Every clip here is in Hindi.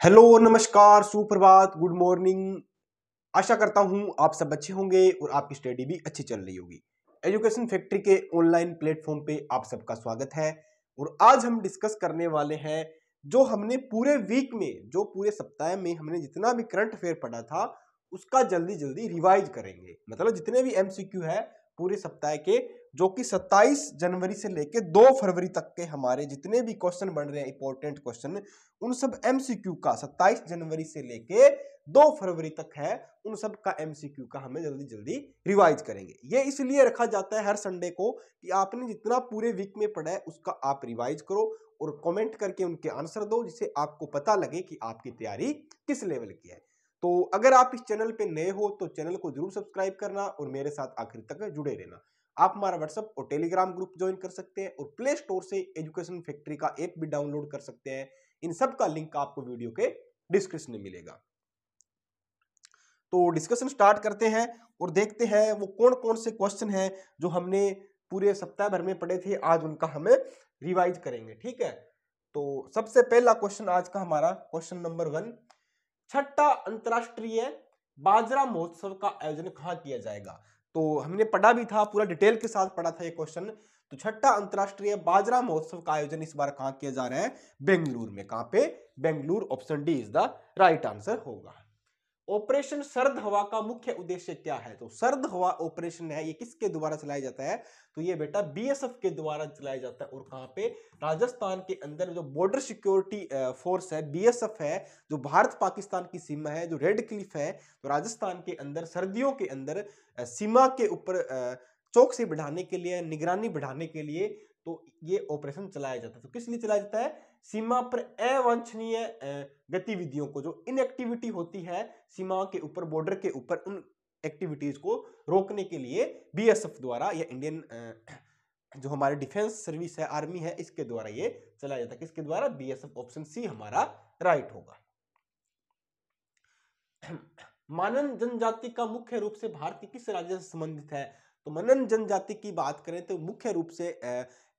हेलो, नमस्कार, सुप्रभात, गुड मॉर्निंग। आशा करता हूं आप सब अच्छे होंगे और आपकी स्टडी भी अच्छी चल रही होगी। एजुकेशन फैक्ट्री के ऑनलाइन प्लेटफॉर्म पे आप सबका स्वागत है। और आज हम डिस्कस करने वाले हैं जो हमने पूरे वीक में, जो पूरे सप्ताह में हमने जितना भी करंट अफेयर पढ़ा था उसका जल्दी जल्दी रिवाइज करेंगे। मतलब जितने भी एमसीक्यू है पूरे सप्ताह के, जो कि 27 जनवरी से लेके 2 फरवरी तक के हमारे जितने भी क्वेश्चन बन रहे हैं, इंपॉर्टेंट क्वेश्चन, उन सब एमसीक्यू का 27 जनवरी से लेके 2 फरवरी तक है, उन सब का एमसीक्यू का हमें जल्दी जल्दी रिवाइज करेंगे। ये इसलिए रखा जाता है हर संडे को कि आपने जितना पूरे वीक में पढ़ा है उसका आप रिवाइज करो और कमेंट करके उनके आंसर दो, जिससे आपको पता लगे कि आपकी तैयारी किस लेवल की है। तो अगर आप इस चैनल पे नए हो तो चैनल को जरूर सब्सक्राइब करना और मेरे साथ आखिर तक जुड़े रहना। आप हमारा व्हाट्सएप और टेलीग्राम ग्रुप ज्वाइन कर सकते हैं और प्ले स्टोर से एजुकेशन फैक्ट्री का ऐप भी डाउनलोड कर सकते हैं। इन सब का लिंक आपको वीडियो के डिस्क्रिप्शन में मिलेगा। तो डिस्कशन स्टार्ट करते हैं और देखते हैं वो कौन कौन से क्वेश्चन हैं जो हमने पूरे सप्ताह भर में पढ़े थे, आज उनका हमें रिवाइज करेंगे। ठीक है, तो सबसे पहला क्वेश्चन आज का हमारा क्वेश्चन नंबर 1, छठा अंतरराष्ट्रीय बाजरा महोत्सव का आयोजन कहाँ किया जाएगा। तो हमने पढ़ा भी था, पूरा डिटेल के साथ पढ़ा था ये क्वेश्चन। तो छठा अंतरराष्ट्रीय बाजरा महोत्सव का आयोजन इस बार कहाँ किया जा रहा है? बेंगलुरु में। कहाँ पे? Bengaluru. Option D is the right answer होगा। ऑपरेशन सर्द हवा का मुख्य उद्देश्य क्या है? तो सर्द हवा ऑपरेशन है, ये किसके द्वारा चलाया जाता है? तो ये बेटा बीएसएफ के द्वारा चलाया जाता है। और कहां पे? राजस्थान के अंदर जो बॉर्डर सिक्योरिटी फोर्स है, बीएसएफ है, जो भारत पाकिस्तान की सीमा है, जो रेड क्लिफ है, तो राजस्थान के अंदर सर्दियों के अंदर सीमा के ऊपर चौकसी बढ़ाने के लिए, निगरानी बढ़ाने के लिए तो ये ऑपरेशन चलाया जाता है। तो किस लिए चलाया जाता है? सीमा पर अवांछनीय गतिविधियों को, जो इनएक्टिविटी होती है सीमा के ऊपर, बॉर्डर के ऊपर, उन एक्टिविटीज को रोकने के लिए बीएसएफ द्वारा या इंडियन जो हमारे डिफेंस सर्विस है, आर्मी है, इसके द्वारा ये चलाया जाता है। किसके द्वारा? बीएसएफ। ऑप्शन सी हमारा राइट होगा। मनन जनजाति का मुख्य रूप से भारत के किस राज्य से संबंधित है? तो मनन जनजाति की बात करें तो मुख्य रूप से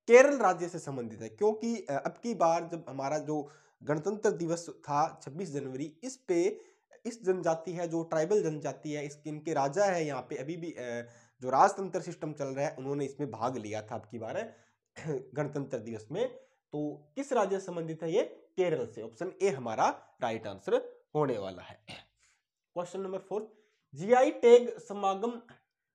केरल राज्य से संबंधित है, क्योंकि अब की बार जब हमारा जो गणतंत्र दिवस था 26 जनवरी, इस पे इस जनजाति है, जो ट्राइबल जनजाति है, इसके इनके राजा है यहाँ पे अभी भी जो राजतंत्र सिस्टम चल रहा है, उन्होंने इसमें भाग लिया था अब की बार गणतंत्र दिवस में। तो किस राज्य से संबंधित है ये? केरल से। ऑप्शन ए हमारा राइट आंसर होने वाला है। क्वेश्चन नंबर 4, जीआई टैग समागम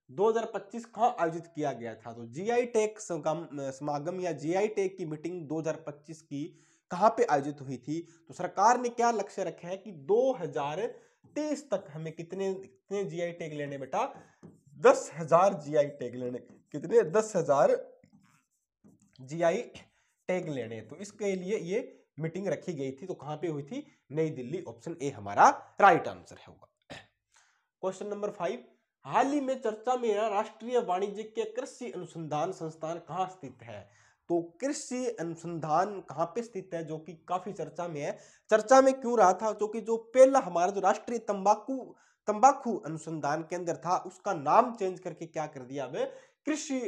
2025 कहां आयोजित किया गया था? तो जीआई टैग समागम या जीआई टैग की मीटिंग 2025 की कहां पे आयोजित हुई थी? तो सरकार ने क्या लक्ष्य रखा है कि 2023 तक हमें कितने कितने जीआई टैग लेने बेटा? 10,000 जीआई टैग लेने। कितने? 10,000 जीआई टैग लेने। तो इसके लिए ये मीटिंग रखी गई थी। तो कहां पे हुई थी? नई दिल्ली। ऑप्शन ए हमारा राइट आंसर होगा। क्वेश्चन नंबर 5, हाल ही में चर्चा में राष्ट्रीय वाणिज्यिक कृषि अनुसंधान संस्थान कहाँ स्थित है? तो कृषि अनुसंधान कहाँ पे स्थित है, जो कि काफी चर्चा में है। चर्चा में क्यों रहा था? क्योंकि जो पहला हमारा जो राष्ट्रीय तंबाकू अनुसंधान केंद्र था, उसका नाम चेंज करके क्या कर दिया? अब कृषि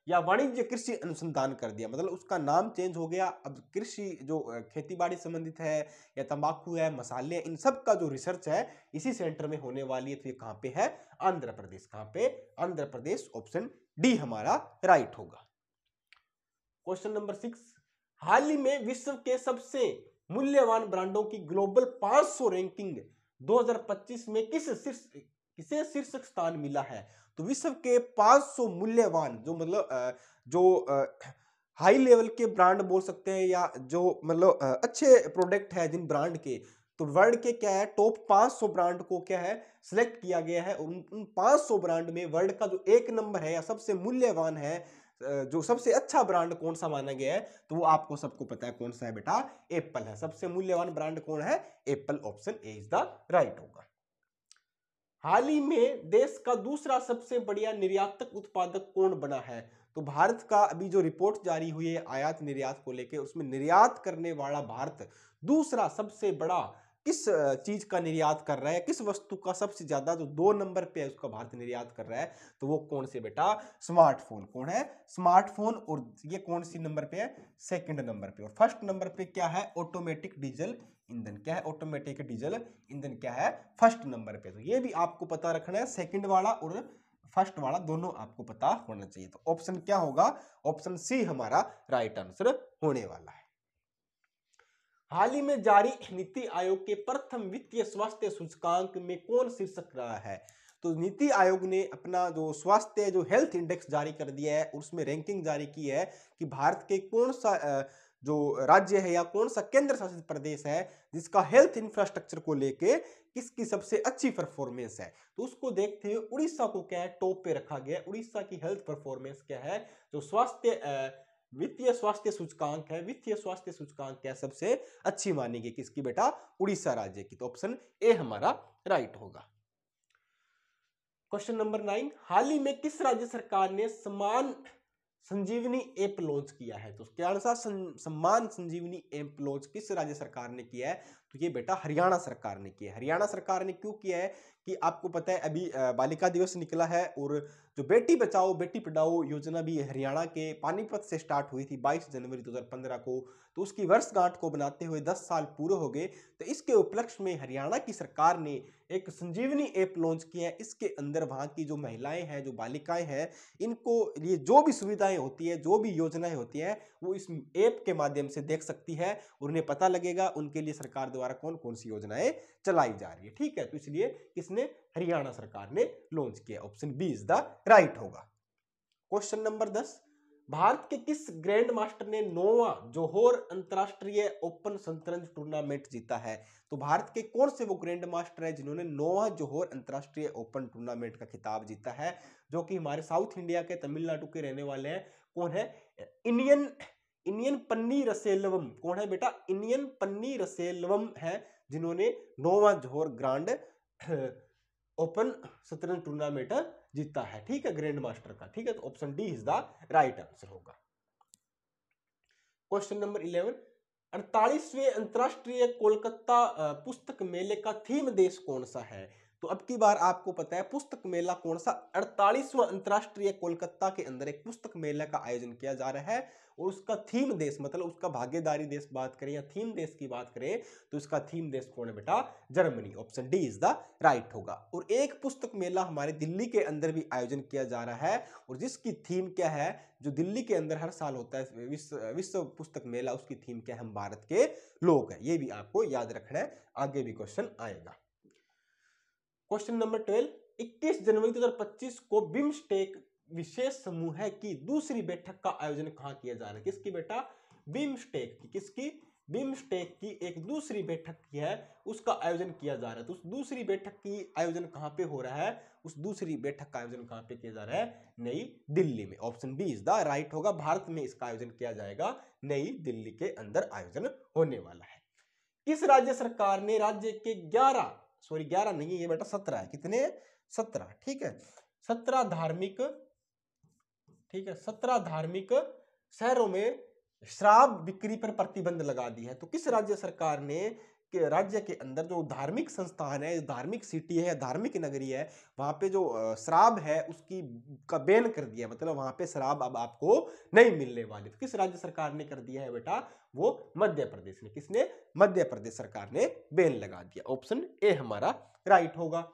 या वाणिज्य कृषि अनुसंधान कर दिया। मतलब उसका नाम चेंज हो गया। अब कृषि जो खेती बाड़ी संबंधित है या तंबाकू है, मसाले, इन सब का जो रिसर्च है इसी सेंटर में होने वाली है। तो ये कहां पे है? आंध्र प्रदेश। कहां पे? आंध्र प्रदेश। ऑप्शन डी हमारा राइट होगा। क्वेश्चन नंबर 6, हाल ही में विश्व के सबसे मूल्यवान ब्रांडों की ग्लोबल 500 रैंकिंग 2025 में किसे शीर्षक स्थान मिला है? तो विश्व के 500 मूल्यवान, जो मतलब जो हाई लेवल के ब्रांड बोल सकते हैं, या जो मतलब अच्छे प्रोडक्ट है जिन ब्रांड के, तो वर्ल्ड के क्या है, टॉप 500 ब्रांड को क्या है, सिलेक्ट किया गया है। उन 500 ब्रांड में वर्ल्ड का जो एक नंबर है या सबसे मूल्यवान है, जो सबसे अच्छा ब्रांड कौन सा माना गया है, तो वो आपको सबको पता है कौन सा है बेटा? एप्पल है। सबसे मूल्यवान ब्रांड कौन है? Apple. Option A is the right होगा। हाल ही में देश का दूसरा सबसे बढ़िया निर्यातक उत्पादक कौन बना है? तो भारत का अभी जो रिपोर्ट जारी हुई है आयात निर्यात को लेकर, उसमें निर्यात करने वाला भारत दूसरा सबसे बड़ा किस चीज का निर्यात कर रहा है, किस वस्तु का सबसे ज्यादा जो 2 नंबर पे है उसका भारत निर्यात कर रहा है, तो वो कौन से बेटा, स्मार्टफोन। कौन है, स्मार्टफोन। और ये कौन सी नंबर पे है, सेकंड नंबर पे। और फर्स्ट नंबर पे क्या है, ऑटोमेटिक डीजल ईंधन। क्या है, ऑटोमेटिक डीजल ईंधन क्या है, फर्स्ट नंबर पे। तो ये भी आपको पता रखना है, सेकंड वाला और फर्स्ट वाला दोनों आपको पता होना चाहिए। तो ऑप्शन क्या होगा, ऑप्शन सी हमारा राइट आंसर होने वाला है। हाल ही में जारी नीति आयोग के प्रथम वित्तीय स्वास्थ्य सूचकांक में कौन शीर्षक रहा है। तो नीति आयोग ने अपना जो स्वास्थ्य जो हेल्थ इंडेक्स जारी कर दिया है, उसमें रैंकिंग जारी की है कि भारत के कौन सा जो राज्य है या कौन सा केंद्र शासित प्रदेश है जिसका हेल्थ इंफ्रास्ट्रक्चर को लेके किसकी सबसे अच्छी परफॉर्मेंस है। तो उसको देखते हुए उड़ीसा को क्या है, टॉप पे रखा गया। उड़ीसा की हेल्थ परफॉर्मेंस क्या है, जो स्वास्थ्य वित्तीय स्वास्थ्य सूचकांक है, वित्तीय स्वास्थ्य सूचकांक क्या सबसे अच्छी मानी गई, किसकी बेटा, उड़ीसा राज्य की। तो ऑप्शन ए हमारा राइट होगा। क्वेश्चन नंबर 9, हाल ही में किस राज्य सरकार ने समान संजीवनी ऐप लॉन्च किया है। तो क्या आंसर, सम्मान संजीवनी ऐप लॉन्च किस राज्य सरकार ने किया है, तो ये बेटा हरियाणा सरकार ने किया है। हरियाणा सरकार ने क्यों किया है कि आपको पता है अभी बालिका दिवस निकला है और जो बेटी बचाओ बेटी पढ़ाओ योजना भी हरियाणा के पानीपत से स्टार्ट हुई थी 22 जनवरी 2015 को। तो उसकी वर्षगांठ को बनाते हुए 10 साल पूरे हो गए। तो इसके उपलक्ष्य में हरियाणा की सरकार ने एक संजीवनी ऐप लॉन्च किया है। इसके अंदर वहां की जो महिलाएं हैं, जो बालिकाएं हैं, इनको ये जो भी सुविधाएं होती है, जो भी योजनाएं होती हैं, वो इस ऐप के माध्यम से देख सकती है और उन्हें पता लगेगा उनके लिए सरकार द्वारा कौन कौन सी योजनाएं चलाई जा रही है। ठीक है, तो इसलिए किसने, हरियाणा सरकार ने लॉन्च किया। Option B is the right होगा। क्वेश्चन नंबर 10, भारत के किस ग्रैंड मास्टर ने 9वां जोहोर अंतरराष्ट्रीय ओपन शतरंज टूर्नामेंट जीता है। तो भारत के कौन से वो ग्रैंड मास्टर है जिन्होंने 9वां जोहोर अंतरराष्ट्रीय ओपन टूर्नामेंट का खिताब जीता है, जो कि हमारे साउथ इंडिया के तमिलनाडु के रहने वाले हैं। कौन है, इनियन पन्नीरसेल्वम। कौन है बेटा, इनियन पन्नीरसेल्वम है जिन्होंने 9वां जोहोर ग्रांड ओपन शतरंज टूर्नामेंट जीता है। ठीक है, ग्रैंड मास्टर का। ठीक है, तो option D is the right answer होगा। क्वेश्चन नंबर 11, 48वें अंतरराष्ट्रीय कोलकाता पुस्तक मेले का थीम देश कौन सा है। तो अब की बार आपको पता है पुस्तक मेला कौन सा, 48वां अंतरराष्ट्रीय कोलकाता के अंदर एक पुस्तक मेला का आयोजन किया जा रहा है और उसका थीम देश मतलब उसका भागीदारी देश बात करें या थीम देश की बात करें तो इसका थीम देश कौन है बेटा, Germany. Option D is the right होगा। और एक पुस्तक मेला हमारे दिल्ली के अंदर भी आयोजन किया जा रहा है और जिसकी थीम क्या है, जो दिल्ली के अंदर हर साल होता है विश्व पुस्तक मेला, उसकी थीम क्या है, हम भारत के लोग हैं। ये भी आपको याद रखना है, आगे भी क्वेश्चन आएगा। क्वेश्चन नंबर 12, 21 जनवरी 2025 को बिम्स्टेक विशेष समूह की दूसरी बैठक का आयोजन कहां किया जा रहा है। किसकी बेटा, बिम्स्टेक की। किसकी, बिम्स्टेक की एक दूसरी बैठक की है, उसका आयोजन किया जा रहा है। तो उस दूसरी बैठक की आयोजन कहां पे हो रहा है, उस दूसरी बैठक का आयोजन कहां पे किया जा रहा है, नई दिल्ली में। Option B is the right होगा। भारत में इसका आयोजन किया जाएगा, नई दिल्ली के अंदर आयोजन होने वाला है। किस राज्य सरकार ने राज्य के 11 नहीं है ये बेटा 17 है, कितने, 17। ठीक है, 17 धार्मिक, ठीक है, 17 धार्मिक शहरों में शराब बिक्री पर प्रतिबंध लगा दी है। तो किस राज्य सरकार ने के राज्य के अंदर जो धार्मिक संस्थान है, धार्मिक सिटी है, धार्मिक नगरी है, वहां पे जो शराब है उसकी का बैन कर दिया, मतलब वहां पे शराब अब आपको नहीं मिलने वाली। तो किस राज्य सरकार ने कर दिया है बेटा, वो मध्य प्रदेश ने। किसने, मध्य प्रदेश सरकार ने बैन लगा दिया। ऑप्शन ए हमारा राइट होगा।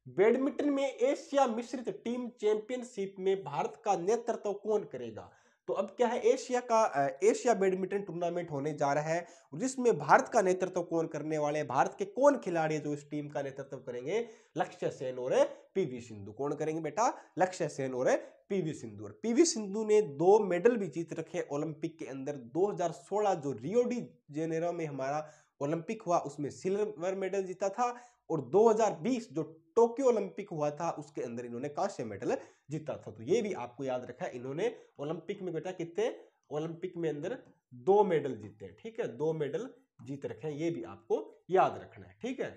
बैडमिंटन में एशिया मिश्रित टीम चैंपियनशिप में भारत का नेतृत्व कौन करेगा। तो अब क्या है, एशिया बैडमिंटन टूर्नामेंट होने जा रहा है जिसमें भारत का नेतृत्व कौन करने वाले हैं, भारत के कौन खिलाड़ी जो इस टीम का नेतृत्व करेंगे, लक्ष्य सेन और पीवी सिंधु। कौन करेंगे बेटा, लक्ष्य सेन और पीवी सिंधु। और पीवी सिंधु ने 2 मेडल भी जीत रखे ओलंपिक के अंदर। 2016 जो रियो डी जेनेरो में हमारा ओलंपिक हुआ उसमें सिल्वर मेडल जीता था और 2020 जो टोक्यो ओलंपिक हुआ था उसके अंदर इन्होंने कांस्य मेडल जीता था। तो ये भी आपको याद रखा है, इन्होंने ओलंपिक में बेटा कितने, ओलंपिक में अंदर 2 मेडल जीते हैं। ठीक है, 2 मेडल जीत रखे हैं, ये भी आपको याद रखना है। ठीक है,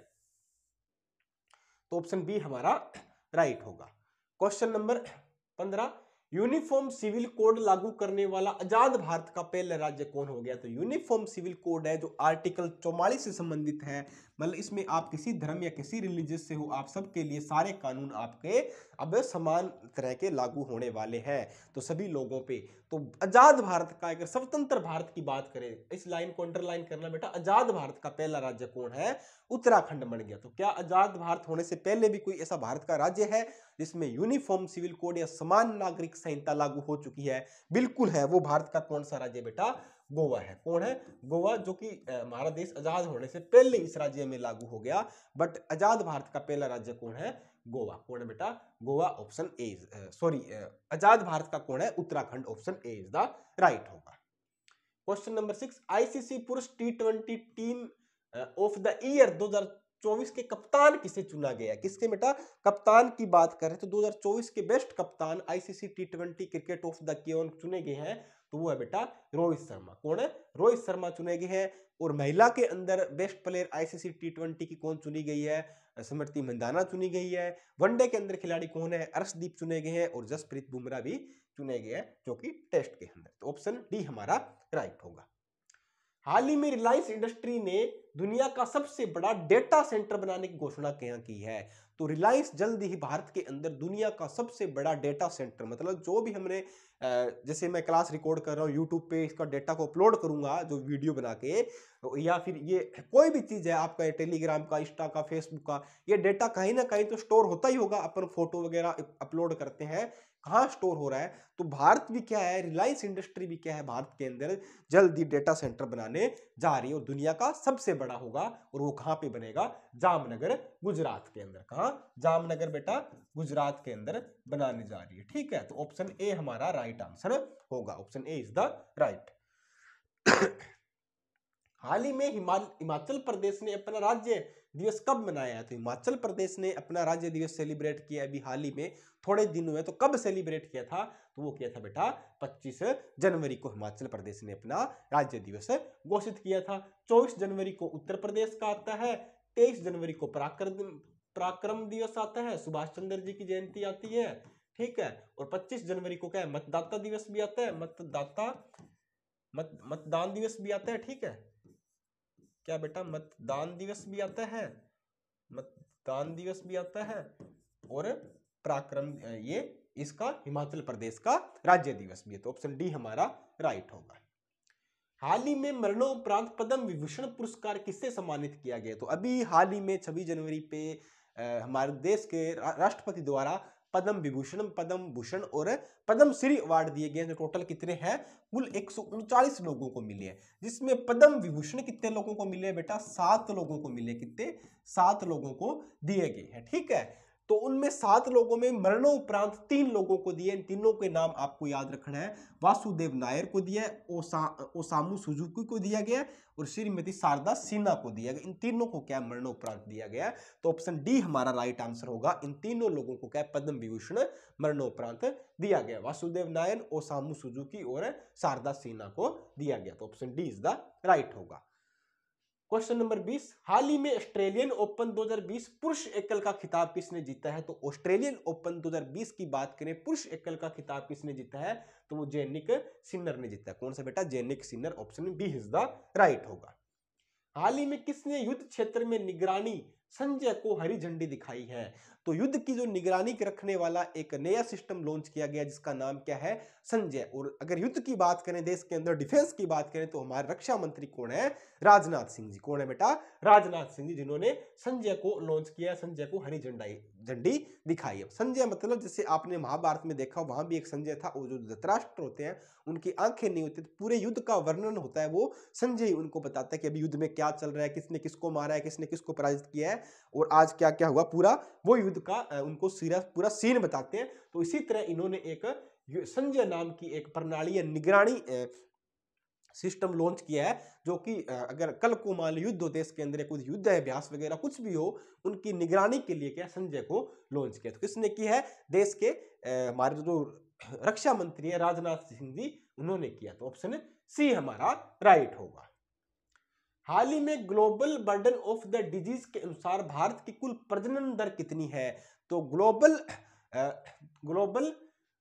तो ऑप्शन बी हमारा राइट होगा। Question number 15, uniform civil code लागू करने वाला आजाद भारत का पहला राज्य कौन हो गया। तो यूनिफॉर्म सिविल कोड है जो आर्टिकल 44 से संबंधित है, मतलब इसमें आप किसी धर्म या किसी रिलीजियस से हो, आप सबके लिए सारे कानून आपके अब समान तरह के लागू होने वाले हैं, तो सभी लोगों पे। तो आजाद भारत का, अगर स्वतंत्र भारत की बात करें, इस लाइन को अंडरलाइन करना बेटा, आजाद भारत का पहला राज्य कौन है? उत्तराखंड बन गया। तो क्या आजाद भारत होने से पहले भी कोई ऐसा भारत का राज्य है जिसमें यूनिफॉर्म सिविल कोड या समान नागरिक संहिता लागू हो चुकी है? बिल्कुल है। वो भारत का कौन सा राज्य बेटा? गोवा है। कौन है? गोवा, जो कि हमारा देश आजाद होने से पहले इस राज्य में लागू हो गया। बट आजाद भारत का पहला राज्य कौन है? गोवा। कौन है बेटा? गोवा। ऑप्शन ए, सॉरी, आजाद भारत का कौन है? Uttarakhand. Option A is the right होगा। क्वेश्चन नंबर 6, आईसीसी पुरुष T20 team of the year 2024 के कप्तान किसे चुना गया? किसके बेटा कप्तान की बात कर रहे हैं? तो 2024 के बेस्ट कप्तान ICC T20 cricket of the year चुने गए हैं, तो वो है बेटा रोहित शर्मा। कौन है? रोहित शर्मा चुने गए हैं। और महिला के अंदर बेस्ट प्लेयर आईसीसी T20 की कौन चुनी गई है? स्मृति मंदाना चुनी गई है। वनडे के अंदर खिलाड़ी कौन है? अर्शदीप चुने गए हैं, और जसप्रीत बुमराह भी चुने गए हैं, जो कि टेस्ट के अंदर। तो ऑप्शन डी हमारा राइट होगा। हाल ही में रिलायंस इंडस्ट्री ने दुनिया का सबसे बड़ा डेटा सेंटर बनाने की घोषणा की है। तो रिलायंस जल्द ही भारत के अंदर दुनिया का सबसे बड़ा डेटा सेंटर, मतलब जो भी हमने जैसे मैं क्लास रिकॉर्ड कर रहा हूँ यूट्यूब पे, इसका डेटा को अपलोड करूंगा जो वीडियो बना के, या फिर ये कोई भी चीज है आपका, टेलीग्राम का, इंस्टा का, फेसबुक का, ये डेटा कहीं ना कहीं तो स्टोर होता ही होगा। अपन फोटो वगैरह अपलोड करते हैं, कहाँ स्टोर हो रहा है? तो भारत भी क्या है, रिलायंस इंडस्ट्री भी क्या है, भारत के अंदर जल्द ही डेटा सेंटर बनाने जा रही है, और दुनिया का सबसे बड़ा होगा। और वो कहां पे बनेगा? जामनगर, गुजरात के अंदर। कहां? जामनगर बेटा, गुजरात के अंदर बनाने जा रही है। ठीक है, तो ऑप्शन ए हमारा राइट आंसर होगा। Option A is the right. हाल ही में हिमाचल प्रदेश ने अपना राज्य दिवस कब मनाया है? तो हिमाचल प्रदेश ने अपना राज्य दिवस सेलिब्रेट किया अभी हाल ही में, थोड़े दिन हुए। तो कब सेलिब्रेट किया था? तो वो किया था बेटा 25 जनवरी को हिमाचल प्रदेश ने अपना राज्य दिवस घोषित किया था। 24 जनवरी को उत्तर प्रदेश का आता है, 23 जनवरी को पराक्रम दिवस आता है, सुभाष चंद्र जी की जयंती आती है। ठीक है, और 25 जनवरी को क्या है? मतदाता दिवस भी आता है, मतदान दिवस भी आता है। ठीक है, क्या बेटा? मतदान दिवस भी आता है, मतदान दिवस भी आता है, और पराक्रम, ये इसका हिमाचल प्रदेश का राज्य दिवस भी है। तो ऑप्शन डी हमारा राइट होगा। हाल ही में मरणोपरांत पद्म विभूषण पुरस्कार किससे सम्मानित किया गया? तो अभी हाल ही में 26 जनवरी पे हमारे देश के राष्ट्रपति द्वारा पद्म विभूषण, पद्म भूषण और पद्म श्री अवार्ड दिए गए हैं। टोटल कितने हैं? कुल 139 लोगों को मिले हैं, जिसमें पद्म विभूषण कितने लोगों को मिले बेटा? 7 लोगों को मिले। कितने? 7 लोगों को दिए गए हैं। ठीक है, तो उनमें 7 लोगों में मरणोपरांत 3 लोगों को दिए। इन तीनों के नाम आपको याद रखना है। वासुदेव नायर को दिया, ओसामू सुजुकी को दिया गया, और श्रीमती शारदा सिन्हा को दिया गया। इन तीनों को क्या मरणोपरांत दिया गया? तो ऑप्शन डी हमारा राइट आंसर होगा। इन तीनों लोगों को क्या पद्म विभूषण मरणोपरांत दिया गया? वासुदेव नायर, ओसामू सुजुकी और शारदा सिन्हा को दिया गया। तो option D is the right होगा। क्वेश्चन नंबर 20, हाल ही में ऑस्ट्रेलियन ओपन 2020 पुरुष एकल का खिताब किसने जीता है? तो ऑस्ट्रेलियन ओपन 2020 की बात करें, पुरुष एकल का खिताब किसने जीता है? तो वो जेनिक सिनर ने जीता है। कौन सा बेटा? Jannik Sinner. Option B is the right होगा। हाल ही में किसने युद्ध क्षेत्र में निगरानी संजय को हरी झंडी दिखाई है? तो युद्ध की जो निगरानी रखने वाला एक नया सिस्टम लॉन्च किया गया, जिसका नाम क्या है? संजय। और अगर युद्ध की बात करें, देश के अंदर डिफेंस की बात करें, तो हमारे रक्षा मंत्री कौन है? राजनाथ सिंह जी। कौन है बेटा? राजनाथ सिंह जी, जिन्होंने संजय को लॉन्च किया, संजय को हरी झंडी दिखाई है। संजय मतलब जैसे आपने महाभारत में देखा, वहां भी एक संजय था, वो जो धृतराष्ट्र होते हैं उनकी आंखें नहीं होती, तो पूरे युद्ध का वर्णन होता है, वो संजय ही उनको बताता है कि अभी युद्ध में क्या चल रहा है, किसने किसको मारा है, किसने किसको पराजित किया है, और आज क्या क्या हुआ, पूरा वो युद्ध का उनको पूरा सीन बताते हैं। तो इसी तरह इन्होंने एक संजय नाम की एक प्रणाली या निगरानी सिस्टम लॉन्च किया है, जो कि अगर कल को मान लो युद्ध हो, देश के अंदर कुछ युद्ध अभ्यास वगैरह कुछ भी हो, उनकी निगरानी के लिए क्या संजय को लॉन्च किया। तो किसने की है? देश के हमारे जो रक्षा मंत्री है राजनाथ सिंह जी, उन्होंने किया। तो ऑप्शन सी हमारा राइट होगा। हाल ही में global burden of the disease के अनुसार भारत की कुल प्रजनन दर कितनी है? तो ग्लोबल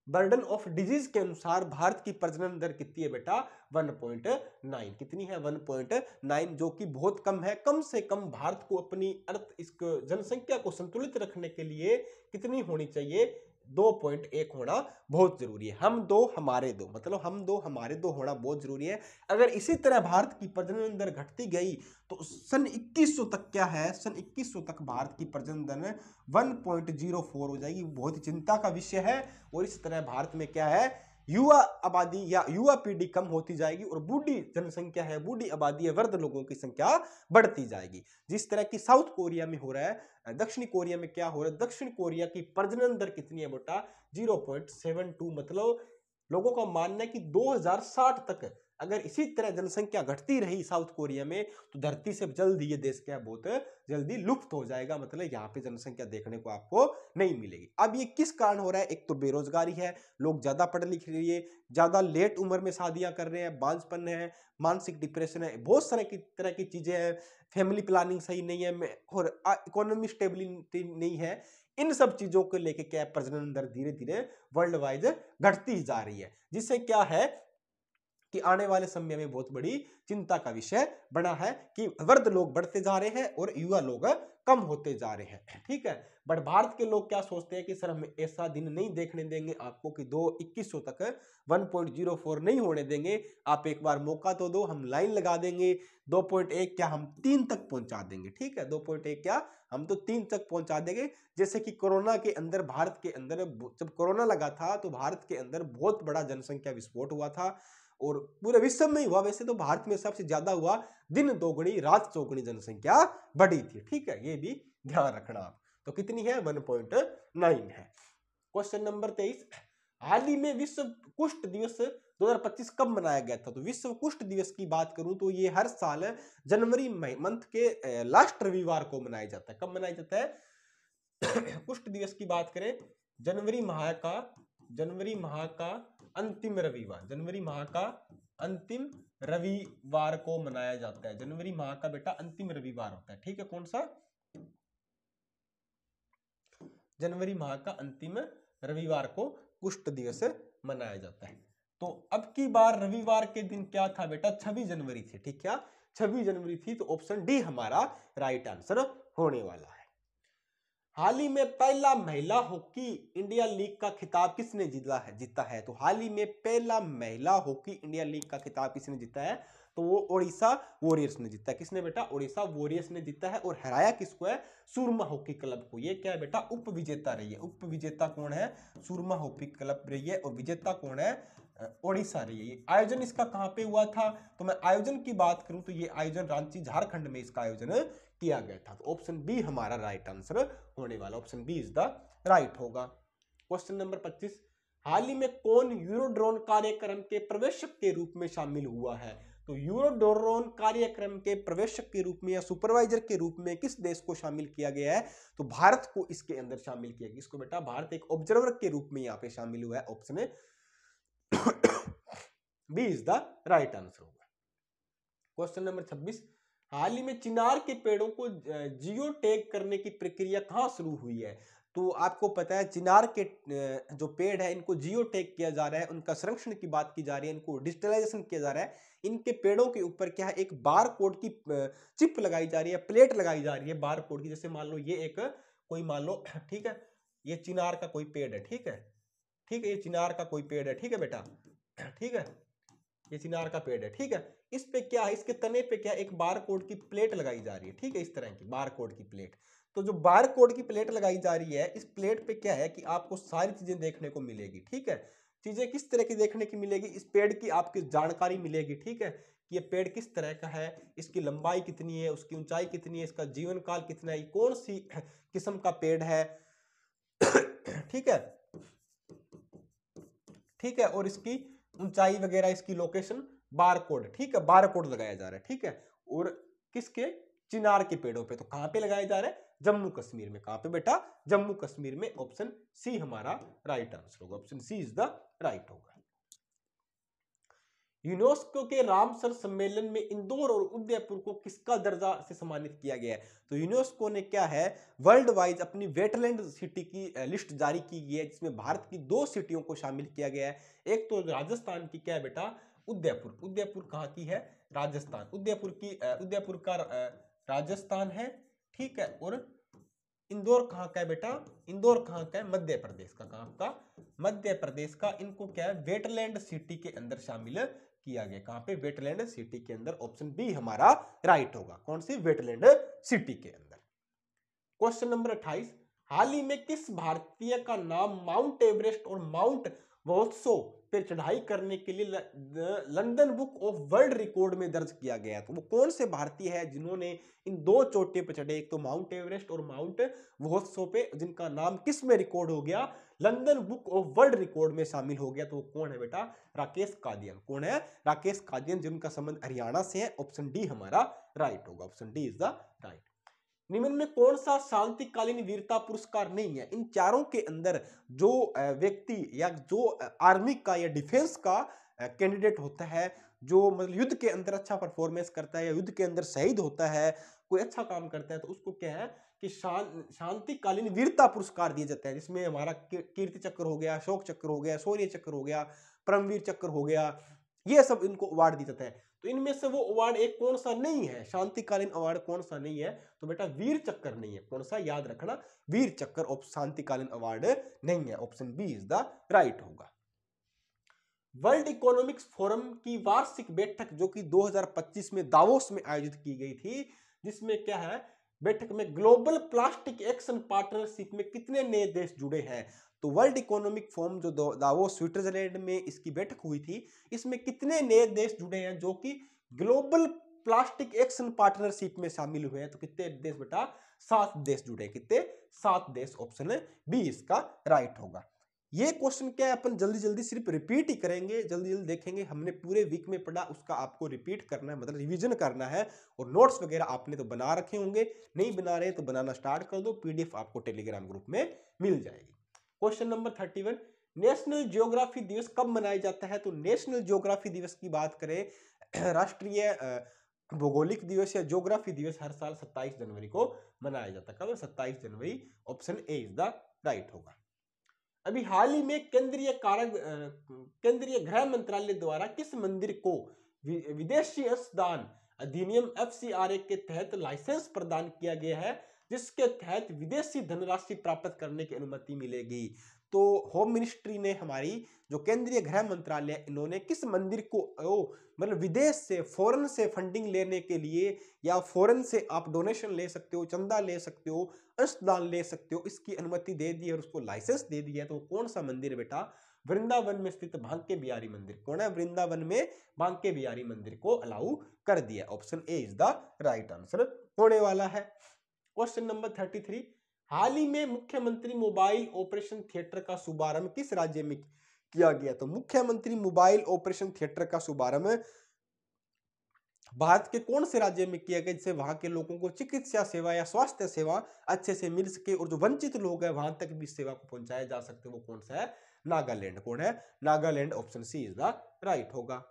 बर्डन ऑफ डिजीज के अनुसार भारत की प्रजनन दर कितनी है बेटा? 1.9। कितनी है? 1.9, जो कि बहुत कम है। कम से कम भारत को अपनी इस जनसंख्या को संतुलित रखने के लिए कितनी होनी चाहिए? 2.1 होना बहुत जरूरी है। हम दो हमारे दो, मतलब हम दो हमारे दो होना बहुत जरूरी है। अगर इसी तरह भारत की प्रजनन दर घटती गई तो सन 2100 तक क्या है, सन 2100 तक भारत की प्रजनन दर 1.04 हो जाएगी। बहुत ही चिंता का विषय है। और इस तरह भारत में क्या है, युवा आबादी या युवा पीढ़ी कम होती जाएगी और बूढ़ी जनसंख्या है, बूढ़ी आबादी है, वृद्ध लोगों की संख्या बढ़ती जाएगी। जिस तरह की साउथ कोरिया में हो रहा है, दक्षिण कोरिया में क्या हो रहा है? दक्षिण कोरिया की प्रजनन दर कितनी है बेटा? 0.72। मतलब लोगों का मानना है कि 2060 तक अगर इसी तरह जनसंख्या घटती रही साउथ कोरिया में तो धरती से जल्द ये देश क्या बहुत जल्दी लुप्त हो जाएगा। मतलब यहाँ पे जनसंख्या देखने को आपको नहीं मिलेगी। अब ये किस कारण हो रहा है? एक तो बेरोजगारी है, लोग ज्यादा पढ़ लिख रही है, ज्यादा लेट उम्र में शादियां कर रहे हैं, बांझपन है, मानसिक डिप्रेशन है, बहुत सारे की तरह की चीजें हैं, फैमिली प्लानिंग सही नहीं है और इकोनॉमी स्टेबिलिटी नहीं है। इन सब चीजों को लेके क्या प्रजनन दर धीरे धीरे वर्ल्ड वाइड घटती जा रही है, जिससे क्या है कि आने वाले समय में बहुत बड़ी चिंता का विषय बना है कि वृद्ध लोग बढ़ते जा रहे हैं और युवा लोग कम होते जा रहे हैं। ठीक है, बट भारत के लोग क्या सोचते हैं कि सर हम ऐसा दिन नहीं देखने देंगे आपको कि 2100 तक 1.04 नहीं होने देंगे, आप एक बार मौका तो दो, हम लाइन लगा देंगे 2.1 क्या हम 3 तक पहुंचा देंगे। ठीक है, 2.1 क्या हम तो 3 तक पहुंचा देंगे। जैसे कि कोरोना के अंदर, भारत के अंदर जब कोरोना लगा था तो भारत के अंदर बहुत बड़ा जनसंख्या विस्फोट हुआ था और पूरे विश्व में ही हुआ। वैसे तो भारत में सबसे ज्यादा हुआ, दिन दोगुनी रात चौगुनी जनसंख्या बढ़ी थी। ठीक है, ये भी ध्यान रखना आप। तो कितनी है? 1.9 है। क्वेश्चन नंबर 23, हाल ही में विश्व कुष्ठ दिवस 2025 कब मनाया गया था? तो विश्व कुष्ठ दिवस की बात करूं तो ये हर साल जनवरी मंथ के लास्ट रविवार को मनाया जाता है। कब मनाया जाता है? कुष्ठ दिवस की बात करें, जनवरी माह का अंतिम रविवार, जनवरी माह का अंतिम रविवार को मनाया जाता है। जनवरी माह का बेटा अंतिम रविवार होता है। ठीक है, कौन सा? जनवरी माह का अंतिम रविवार को कुष्ठ दिवस मनाया जाता है। तो अब की बार रविवार के दिन क्या था बेटा? 26 जनवरी थी। ठीक है, 26 जनवरी थी। तो ऑप्शन डी हमारा राइट आंसर होने वाला है। हाल ही में पहला महिला हॉकी इंडिया लीग का खिताब किसने जीता है? तो हाल ही में पहला महिला हॉकी इंडिया लीग का खिताब किसने जीता है? तो वो ओडिशा वॉरियर्स ने जीता है। किसने बेटा? ओडिशा वॉरियर्स ने जीता है। और हराया किसको है? सुरमा हॉकी क्लब को। ये क्या है बेटा? उप विजेता रही है। उप विजेता कौन है? सुरमा हॉकी क्लब रही है। और विजेता कौन है? ओडिशा रही है। आयोजन इसका कहां पे हुआ था? तो मैं आयोजन की बात करूं तो ये आयोजन रांची झारखंड में इसका आयोजन किया गया था। तो ऑप्शन बी हमारा राइट आंसर होने वाला, option B is the right होगा। क्वेश्चन नंबर 25, हाल ही में कौन यूरोड्रोन कार्यक्रम के प्रवेशक के रूप में शामिल हुआ है? तो यूरोड्रोन कार्यक्रम के प्रवेशक के रूप में या सुपरवाइजर के रूप में किस देश को शामिल किया गया है? तो भारत को इसके अंदर शामिल किया गया। इसको बेटा भारत एक ऑब्जर्वर के रूप में यहाँ पे शामिल हुआ है। Option B is the right answer होगा। क्वेश्चन नंबर 26, हाल ही में चिनार के पेड़ों को जियो टैग करने की प्रक्रिया कहां शुरू हुई है? तो आपको पता है चिनार के जो पेड़ है इनको जियो टैग किया जा रहा है, उनका संरक्षण की बात की जा रही है, इनको डिजिटलाइजेशन किया जा रहा है। इनके पेड़ों के ऊपर क्या है? एक बार कोड की चिप लगाई जा रही है, प्लेट लगाई जा रही है बार कोड की। जैसे मान लो ये एक कोई मान लो, ठीक है, ये चिनार का कोई पेड़ है। ठीक है, ठीक है, ये चिनार का कोई पेड़ है। ठीक है बेटा, ठीक है, ये चिनार का पेड़ है। ठीक है, इस पे क्या है? इसके तने पे क्या है? एक बार कोड की प्लेट लगाई जा रही है। ठीक है, इस तरह की बार कोड की प्लेट। तो जो बार कोड की प्लेट लगाई जा रही है, इस प्लेट पे क्या है कि आपको सारी चीजें देखने को मिलेगी। ठीक है, चीजें किस तरह की देखने की मिलेगी? इस पेड़ की आपकी जानकारी मिलेगी। ठीक है, कि ये पेड़ किस तरह का है, इसकी लंबाई कितनी है, उसकी ऊंचाई कितनी है, इसका जीवन काल कितना है, कौन सी किस्म का पेड़ है। ठीक है, ठीक है, और इसकी ऊंचाई वगैरह, इसकी लोकेशन, बार कोड। ठीक है, बार कोड लगाया जा रहा है। ठीक है, और किसके? चिनार के पेड़ों पे। तो कहां पे लगाया जा रहा है? जम्मू कश्मीर में। कहां पे बेटा? जम्मू कश्मीर में। ऑप्शन सी हमारा राइट आंसर होगा, option C is the right होगा। यूनेस्को के रामसर सम्मेलन में इंदौर और उदयपुर को किसका दर्जा से सम्मानित किया गया है? तो यूनेस्को ने क्या है, वर्ल्ड वाइज अपनी वेटलैंड सिटी की लिस्ट जारी की गई है, जिसमें भारत की 2 सिटियों को शामिल किया गया है। एक तो राजस्थान की क्या है बेटा, उदयपुर। उदयपुर कहाँ की है? राजस्थान। उदयपुर की उदयपुर का राजस्थान है, ठीक है। और इंदौर कहाँ का है बेटा? इंदौर कहाँ का है? मध्य प्रदेश का। कहाँ का? मध्य प्रदेश का। इनको क्या है, वेटलैंड सिटी के अंदर शामिल किया गया। कहाँ पे? वेटलैंड सिटी के अंदर। ऑप्शन बी हमारा राइट होगा। कौन सी? वेटलैंड सिटी के अंदर। क्वेश्चन नंबर 28, हाल ही में किस भारतीय का नाम माउंट एवरेस्ट और माउंट वोत्सो पे चढ़ाई करने के लिए London book of world record में दर्ज किया गया? तो वो कौन से भारतीय है जिन्होंने इन 2 चोटियों पे चढ़े, एक तो माउंट एवरेस्ट और माउंट वोत्सो पे, जिनका नाम किस में रिकॉर्ड हो गया? London book of world record में शामिल हो गया। तो वो कौन है बेटा? राकेश कादियान। कौन है? राकेश कादियान, जिनका संबंध हरियाणा से है। ऑप्शन डी हमारा राइट होगा। Option D is the right. निम्न में कौन सा शांतिकालीन वीरता पुरस्कार नहीं है? इन चारों के अंदर जो व्यक्ति या जो आर्मी का या डिफेंस का कैंडिडेट होता है, जो मतलब युद्ध के अंदर अच्छा परफॉर्मेंस करता है या युद्ध के अंदर शहीद होता है, कोई अच्छा काम करता है, तो उसको क्या है कि शांतिकालीन वीरता पुरस्कार दिए जाते हैं, जिसमें हमारा कीर्ति चक्र हो गया, अशोक चक्र हो गया, शौर्य चक्र हो गया, परमवीर चक्र हो गया, ये सब इनको अवार्ड दिए जाते हैं। तो इनमें से वो अवार्ड एक कौन सा नहीं है, शांतिकालीन अवार्ड कौन सा नहीं है? तो बेटा वीर चक्र नहीं है। कौन सा? याद रखना, वीर चक्र शांतिकालीन अवार्ड नहीं है। Option B is the right होगा। वर्ल्ड इकोनॉमिक्स फोरम की वार्षिक बैठक जो कि 2025 में दावोस में आयोजित की गई थी, जिसमें क्या है, बैठक में ग्लोबल प्लास्टिक एक्शन पार्टनरशिप में कितने नए देश जुड़े हैं? तो वर्ल्ड इकोनॉमिक फोरम जो दावोस स्विट्जरलैंड में इसकी बैठक हुई थी, इसमें कितने नए देश जुड़े हैं जो कि ग्लोबल प्लास्टिक एक्शन पार्टनरशिप में शामिल हुए हैं? तो कितने देश बेटा? 7 देश जुड़े। कितने? 7 देश। ऑप्शन बी इसका राइट होगा। ये क्वेश्चन क्या है, अपन जल्दी जल्दी सिर्फ रिपीट ही करेंगे, जल्दी जल्दी देखेंगे। हमने पूरे वीक में पढ़ा, उसका आपको रिपीट करना है, मतलब रिवीजन करना है। और नोट्स वगैरह आपने तो बना रखे होंगे, नहीं बना रहे तो बनाना स्टार्ट कर दो, पीडीएफ आपको टेलीग्राम ग्रुप में मिल जाएगी। क्वेश्चन नंबर 31, नेशनल ज्योग्राफी दिवस कब मनाया जाता है? तो नेशनल ज्योग्राफी दिवस की बात करें, राष्ट्रीय भौगोलिक दिवस या ज्योग्राफी दिवस हर साल 27 जनवरी को मनाया जाता है। कब? 27 जनवरी। Option A is the right होगा। अभी हाल ही में केंद्रीय गृह मंत्रालय द्वारा किस मंदिर को विदेशी अंशदान अधिनियम FCRA के तहत लाइसेंस प्रदान किया गया है, जिसके तहत विदेशी धनराशि प्राप्त करने की अनुमति मिलेगी? तो होम मिनिस्ट्री ने, हमारी जो केंद्रीय गृह मंत्रालय, इन्होंने किस मंदिर को मतलब विदेश से, फॉरेन से फंडिंग लेने के लिए, या फॉरेन से आप डोनेशन ले सकते हो, चंदा ले सकते हो, अंशदान ले सकते हो, इसकी अनुमति दे दी है और उसको लाइसेंस दे दिया है। तो कौन सा मंदिर बेटा? वृंदावन में स्थित बांके बिहारी मंदिर। कौन है? वृंदावन में बांके बिहारी मंदिर को अलाउ कर दिया। Option A is the right answer होने वाला है। क्वेश्चन नंबर 33, हाल ही में मुख्यमंत्री मोबाइल ऑपरेशन थिएटर का शुभारंभ किस राज्य में किया गया? तो मुख्यमंत्री मोबाइल ऑपरेशन थिएटर का शुभारंभ भारत के कौन से राज्य में किया गया, जिससे वहां के लोगों को चिकित्सा सेवा या स्वास्थ्य सेवा अच्छे से मिल सके और जो वंचित लोग हैं वहां तक भी सेवा को पहुंचाया जा सकते? वो कौन सा है? नागालैंड। कौन है? Nagaland. Option C is the right होगा।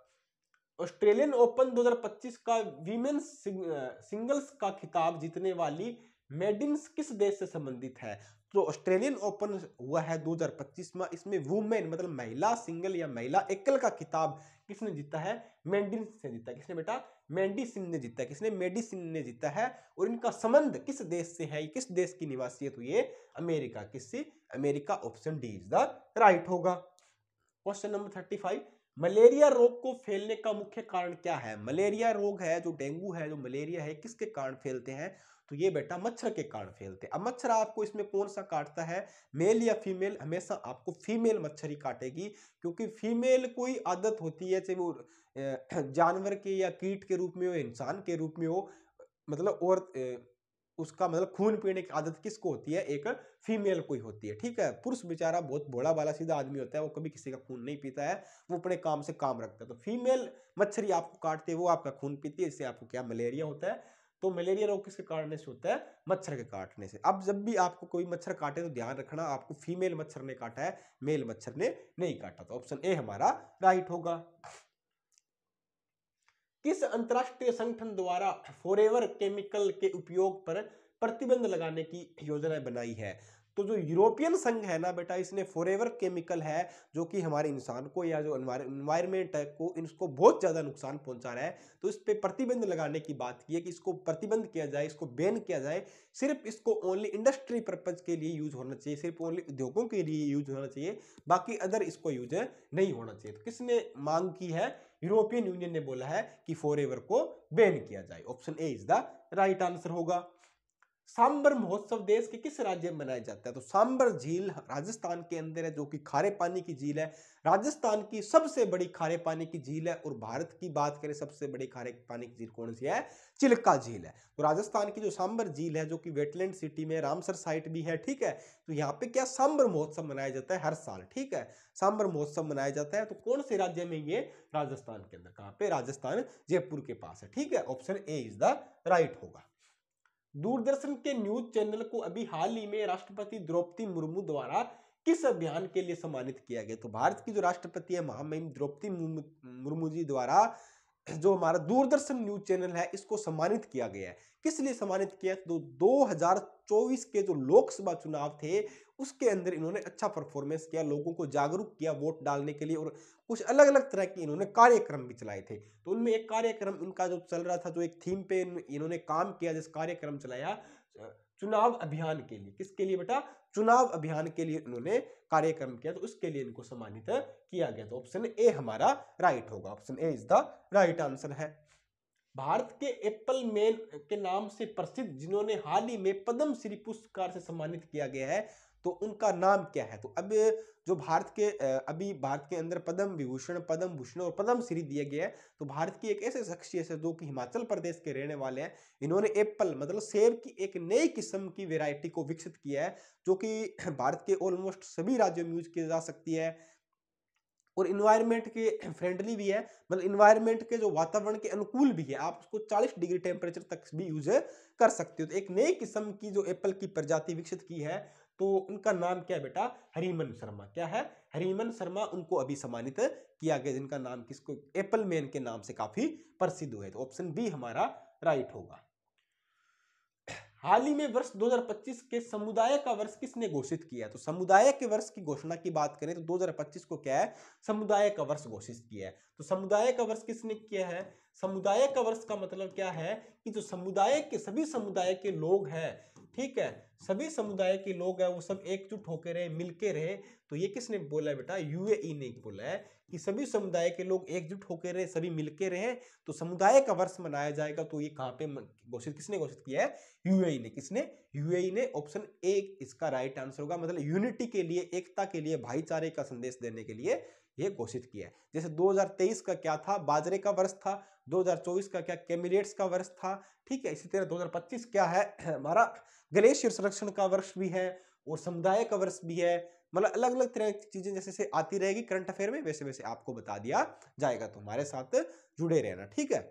ऑस्ट्रेलियन ओपन 2025 का वीमेन्स सिंगल्स का खिताब जीतने वाली मेडिन्स किस देश से संबंधित है? तो ऑस्ट्रेलियन ओपन हुआ है 2025 में, इसमें वुमेन मतलब महिला सिंगल या महिला एकल का खिताब किसने जीता है? मेडिन्स ने जीता। किसने बेटा? मेडिसिन ने जीता। किसने? मेडिसिन ने जीता है। और इनका संबंध किस देश से है? किस देश की निवासी है? तो ये अमेरिका। किससे? America. Option D is the right होगा। क्वेश्चन नंबर 35, मलेरिया रोग को फैलने का मुख्य कारण क्या है? मलेरिया रोग है जो डेंगू है, जो मलेरिया है, किसके कारण फैलते हैं? तो ये बेटा मच्छर के कारण फैलते हैं। अब मच्छर आपको इसमें कौन सा काटता है, मेल या फीमेल? हमेशा आपको फीमेल मच्छर ही काटेगी, क्योंकि फीमेल कोई आदत होती है, चाहे वो जानवर के या कीट के रूप में हो, इंसान के रूप में हो, मतलब और उसका मतलब खून पीने की आदत किसको होती है? एक फीमेल को ही होती है। ठीक है, पुरुष बेचारा बहुत भोला भाला सीधा आदमी होता है, वो कभी किसी का खून नहीं पीता है, वो अपने काम से काम रखता है। तो फीमेल मच्छरी आपको काटती है, वो आपका खून पीती है, इससे आपको क्या? मलेरिया होता है। तो मलेरिया रोग किसके काटने से होता है? मच्छर के काटने से। अब जब भी आपको कोई मच्छर काटे तो ध्यान रखना, आपको फीमेल मच्छर ने काटा है, मेल मच्छर ने नहीं काटा। तो ऑप्शन ए हमारा राइट होगा। किस अंतरराष्ट्रीय संगठन द्वारा फॉरएवर केमिकल के उपयोग पर प्रतिबंध लगाने की योजना बनाई है? तो जो यूरोपियन संघ है ना बेटा, इसने फॉरएवर केमिकल है जो कि हमारे इंसान को या जो एनवायरमेंट है को इसको बहुत ज्यादा नुकसान पहुंचा रहा है, तो इस पे प्रतिबंध लगाने की बात की है कि इसको प्रतिबंध किया जाए, इसको बैन किया जाए। सिर्फ इसको ओनली इंडस्ट्री पर्पज के लिए यूज होना चाहिए, सिर्फ ओनली उद्योगों के लिए यूज होना चाहिए, बाकी अदर इसको यूज नहीं होना चाहिए। तो किसने मांग की है? यूरोपियन यूनियन ने बोला है कि फॉरएवर को बैन किया जाए। Option A is the right answer होगा। सांबर महोत्सव देश के किस राज्य में मनाया जाता है? तो सांबर झील राजस्थान के अंदर है, जो कि खारे पानी की झील है। राजस्थान की सबसे बड़ी खारे पानी की झील है। और भारत की बात करें सबसे बड़ी खारे पानी की झील कौन सी है? चिल्का झील है। तो राजस्थान की जो सांबर झील है, जो कि वेटलैंड सिटी में रामसर साइट भी है, ठीक है। तो यहाँ पे क्या सांबर महोत्सव मनाया जाता है हर साल, ठीक है। सांबर महोत्सव मनाया जाता है। तो कौन से राज्य में? ये राजस्थान के अंदर। कहां पे? राजस्थान, जयपुर के पास है, ठीक है। Option A is the right होगा। दूरदर्शन के न्यूज चैनल को अभी हाल ही में राष्ट्रपति द्रौपदी मुर्मू द्वारा किस अभियान के लिए सम्मानित किया गया? तो भारत की जो राष्ट्रपति है महामहिम द्रौपदी मुर्मू जी द्वारा जो हमारा दूरदर्शन न्यूज चैनल है, इसको सम्मानित किया गया है। किस लिए सम्मानित किया? तो 2024 के जो लोकसभा चुनाव थे, उसके अंदर इन्होंने अच्छा परफॉर्मेंस किया, लोगों को जागरूक किया वोट डालने के लिए, और कुछ अलग अलग तरह के इन्होंने कार्यक्रम भी चलाए थे। तो उनमें एक कार्यक्रम इनका जो चल रहा था, जो एक थीम पे इन्होंने काम किया, जिस कार्यक्रम चलाया चुनाव अभियान के लिए। किसके लिए बेटा? चुनाव अभियान के लिए इन्होंने कार्यक्रम किया, तो उसके लिए इनको सम्मानित किया गया। तो ऑप्शन ए हमारा राइट होगा। Option A is the right answer है। भारत के एप्पल मैन के नाम से प्रसिद्ध, जिन्होंने हाल ही में पद्मश्री पुरस्कार से सम्मानित किया गया है, तो उनका नाम क्या है? तो अब जो भारत के अभी भारत के अंदर पद्म विभूषण, पद्म भूषण और पद्मश्री दिए गए हैं, तो भारत की एक ऐसे शख्सियत है जो कि हिमाचल प्रदेश के रहने वाले हैं। इन्होंने एप्पल मतलब सेब की एक नई किस्म की वेराइटी को विकसित किया है, जो कि भारत के ऑलमोस्ट सभी राज्यों में यूज की जा सकती है, और इन्वायरमेंट के फ्रेंडली भी है, मतलब इन्वायरमेंट के जो वातावरण के अनुकूल भी है। आप उसको 40 डिग्री टेम्परेचर तक भी यूज कर सकते हो। तो एक नई किस्म की जो एप्पल की प्रजाति विकसित की है, तो उनका नाम क्या है बेटा? हरीमन शर्मा। क्या है? हरीमन शर्मा। उनको अभी सम्मानित किया गया, जिनका नाम किसको? एप्पल मैन के नाम से काफी प्रसिद्ध हुए। तो ऑप्शन बी हमारा राइट होगा। हाल ही में वर्ष 2025 के समुदाय का वर्ष किसने घोषित किया? तो समुदाय के वर्ष की घोषणा की बात करें तो 2025 को क्या है? समुदाय का वर्ष घोषित किया है। तो समुदाय का वर्ष किसने किया है? समुदाय का वर्ष का मतलब क्या है कि जो समुदाय के सभी समुदाय के लोग हैं, ठीक है, सभी समुदाय के लोग हैं, वो सब एकजुट होकर रहे, मिलके रहे। तो ये किसने बोला है बेटा? यूएई ने बोला है कि सभी समुदाय के लोग एकजुट होकर रहे, सभी मिलके रहे, तो समुदाय का वर्ष मनाया जाएगा। तो ये कहां पे घोषित, किसने घोषित किया है? यूएई ने। किसने? यूएई ने। ऑप्शन ए इसका राइट आंसर होगा। मतलब यूनिटी के लिए, एकता के लिए, भाईचारे का संदेश देने के लिए ये घोषित किया है। जैसे 2023 का क्या था? बाजरे का वर्ष था। 2024 का क्या? कैमिलेट्स का वर्ष था, ठीक है। इसी तरह 2025 क्या है? हमारा ग्लेशियर संरक्षण का वर्ष भी है, और समुदाय का वर्ष भी है। मतलब अलग अलग तरह की चीजें जैसे से आती रहेगी करंट अफेयर में, वैसे वैसे आपको बता दिया जाएगा। तो हमारे साथ जुड़े रहना, ठीक है।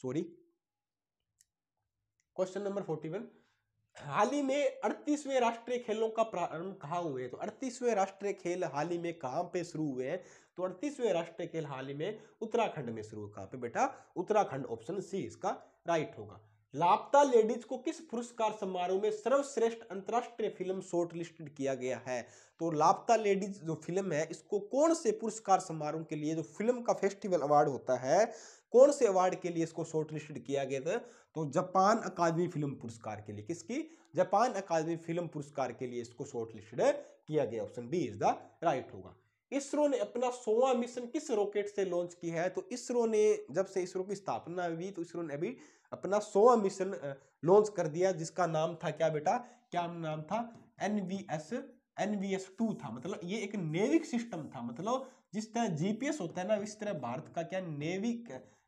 सॉरी। क्वेश्चन नंबर 41, हाल ही में 38वें राष्ट्रीय खेलों का प्रारंभ कहाँ हुए? तो 38वें राष्ट्रीय खेल हाल ही में कहाँ पे शुरू हुए हैं? तो 38वें राष्ट्रीय खेल हाल ही में उत्तराखंड में शुरू। कहाँ पे बेटा? उत्तराखंड। ऑप्शन सी इसका राइट होगा। लापता लेडीज को किस पुरस्कार समारोह में सर्वश्रेष्ठ अंतरराष्ट्रीय फिल्म शॉर्ट लिस्टेड किया गया है? तो लापता लेडीज जो फिल्म है, इसको कौन से पुरस्कार समारोह के लिए, जो फिल्म का फेस्टिवल अवार्ड होता है, कौन से अवार्ड के लिए इसको शॉर्ट लिस्टेड किया गया था? तो जापान अकादमी फिल्म पुरस्कार के लिए। किसकी? जापान अकादमी फिल्म पुरस्कार के लिए इसको शॉर्ट लिस्टेड किया गया। Option B is the right होगा। इसरो ने अपना 100वां मिशन किस रॉकेट से लॉन्च किया है? तो इसरो ने, जब से इसरो की स्थापना हुई, तो इसरो ने अभी अपना 100वां मिशन लॉन्च कर दिया, जिसका नाम था क्या बेटा? क्या नाम था? एनवीएस 2 था। मतलब ये एक नेविक सिस्टम था। मतलब जिस तरह जीपीएस होता है ना, इस तरह भारत का क्या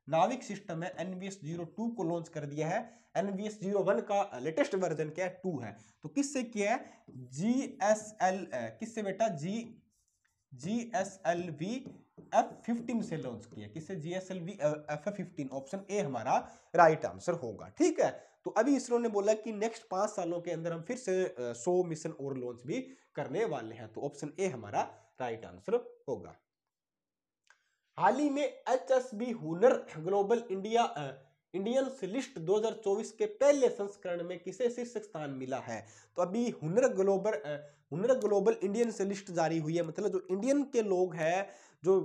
नाविक सिस्टम है। NVS-02 को लॉन्च कर दिया है। NVS-01 का लेटेस्ट वर्जन क्या है? 2 है। तो किससे किया है? GSL, किससे बेटा? GSLV F-15 से लॉन्च किया। किससे? GSLV F-15। ऑप्शन ए हमारा राइट आंसर होगा, ठीक है। तो अभी इसरो ने बोला कि नेक्स्ट 5 सालों के अंदर हम फिर से 100 मिशन और लॉन्च भी करने वाले हैं। तो ऑप्शन ए हमारा राइट आंसर होगा। हाल ही में एचएसबी हुनर ग्लोबल इंडियंस लिस्ट 2024 के पहले संस्करण में किसे शीर्ष स्थान मिला है? तो अभी हुनर ग्लोबल इंडियंस लिस्ट जारी हुई है, मतलब जो इंडियन के लोग हैं, जो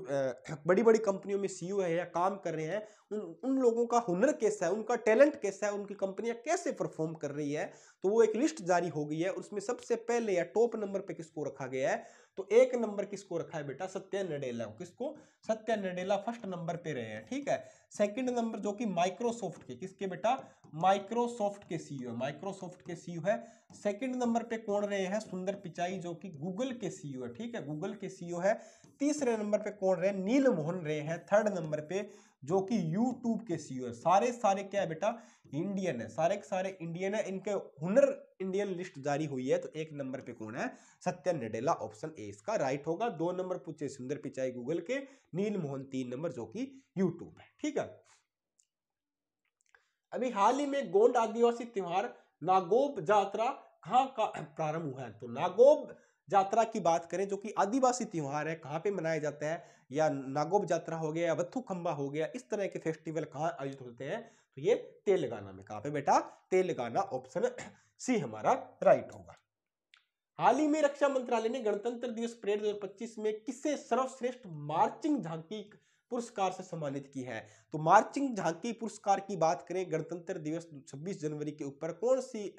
बड़ी बड़ी कंपनियों में सीईओ है या काम कर रहे हैं, उन लोगों का हुनर कैसा है, उनका टैलेंट कैसा है, उनकी कंपनियां कैसे परफॉर्म कर रही है, तो वो एक लिस्ट जारी हो गई है। उसमें सबसे पहले या टॉप नंबर पे किसको रखा गया है? तो एक नंबर किसको रखा है बेटा? सत्या नडेला। किसको? सत्या नडेला फर्स्ट नंबर पे रहे हैं, ठीक है। सेकंड नंबर जो कि माइक्रोसॉफ्ट के, किसके बेटा? माइक्रोसॉफ्ट के सीईओ, माइक्रोसॉफ्ट के सीईओ है। सेकंड नंबर पे कौन रहे हैं? सुंदर पिचाई, जो कि गूगल के सीईओ है, ठीक है, गूगल के सीईओ है। तीसरे नंबर पे कौन रहे? नील मोहन रहे हैं थर्ड नंबर पे, जो कि यूट्यूब के सीईओ है। सारे क्या है बेटा? इंडियन है, सारे के सारे इंडियन है। इनके हुनर इंडियन लिस्ट जारी हुई है, तो एक नंबर पे कौन है? सत्या नडेला, ऑप्शन ए इसका राइट होगा। 2 नंबर पूछे सुंदर पिचाई गूगल के, नील मोहन 3 नंबर जो कि यूट्यूब है, ठीक है। अभी हाल ही में गोंड आदिवासी त्योहार नागोब जात्रा कहाँ का प्रारंभ हुआ है? तो नागोब जात्रा की बात करें, जो कि आदिवासी त्योहार है, कहाँ पे मनाया जाता है? या नागोब जात्रा हो गया या वत्थु खंबा हो गया, इस तरह के फेस्टिवल कहाँ आयोजित होते हैं? तो ये तेलंगाना में। कहाँ पे बेटा? तेलंगाना, ऑप्शन सी हमारा राइट होगा। हाल ही में रक्षा मंत्रालय ने गणतंत्र दिवस परेड 2025 में किसे सर्वश्रेष्ठ मार्चिंग झांकी पुरस्कार से सम्मानित की है? तो मार्चिंग झांकी पुरस्कार की बात करें, गणतंत्र दिवस 26 जनवरी के ऊपर कौन सी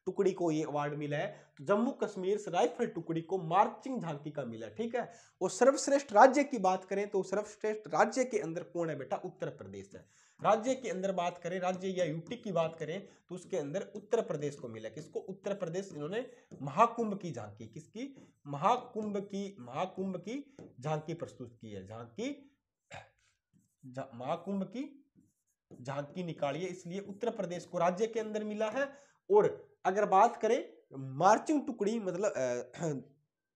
टुकड़ी को ये अवार्ड मिला है? तो जम्मू कश्मीर राइफल टुकड़ी को मार्चिंग झांकी का मिला, ठीक है। और सर्वश्रेष्ठ राज्य की बात करें, तो सर्वश्रेष्ठ राज्य के अंदर कौन है बेटा? उत्तर प्रदेश है। राज्य के अंदर बात करें, राज्य या यूटी की बात करें, तो उसके अंदर उत्तर प्रदेश को मिला। किसको? उत्तर प्रदेश। इन्होंने महाकुंभ की झांकी, किसकी? महाकुंभ की झांकी प्रस्तुत की है। महाकुंभ की झांकी निकाली है, इसलिए उत्तर प्रदेश को राज्य के अंदर मिला है। और अगर बात करें मार्चिंग टुकड़ी, मतलब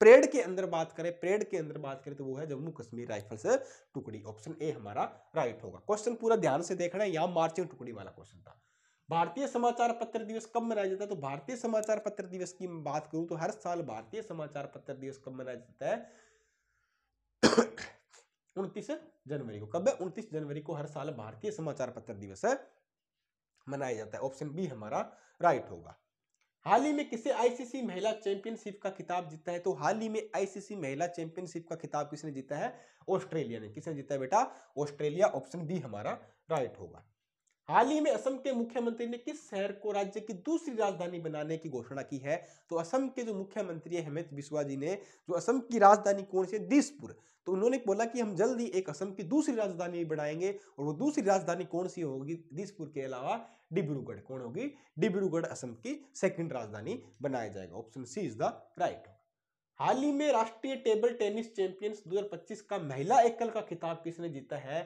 परेड के अंदर बात करें, तो वो है जम्मू कश्मीर राइफल्स टुकड़ी, ऑप्शन ए हमारा राइट होगा। क्वेश्चन पूरा ध्यान से देखना है, यहां मार्चिंग टुकड़ी वाला क्वेश्चन था। भारतीय समाचार पत्र दिवस कब मनाया जाता है? तो भारतीय समाचार पत्र दिवस की बात करूं तो हर साल भारतीय समाचार पत्र दिवस कब मनाया जाता है? 29 जनवरी को। कब है? 29 जनवरी को हर साल भारतीय समाचार पत्र दिवस मनाया जाता है, ऑप्शन बी हमारा राइट होगा। हाल ही में किसे आईसीसी महिला चैंपियनशिप का खिताब जीता है? तो हाल ही में आईसीसी महिला चैंपियनशिप का खिताब किसने जीता है? ऑस्ट्रेलिया ने। किसने जीता है बेटा? ऑस्ट्रेलिया, ऑप्शन बी हमारा राइट होगा। हाल ही में असम के मुख्यमंत्री ने किस शहर को राज्य की दूसरी राजधानी बनाने की घोषणा की है? तो असम के जो मुख्यमंत्री है हेमंत बिस्वा जी ने, जो असम की राजधानी कौन सी है? दिसपुर। तो उन्होंने बोला कि हम जल्द ही एक असम की दूसरी राजधानी बनाएंगे, और वो दूसरी राजधानी कौन सी होगी? दिसपुर के अलावा डिब्रूगढ़। कौन होगी? डिब्रूगढ़ असम की सेकंड राजधानी बनाया जाएगा, option C is the right. हाल ही में राष्ट्रीय टेबल टेनिस चैंपियंस 2025 का महिला एकल का खिताब किसने जीता है?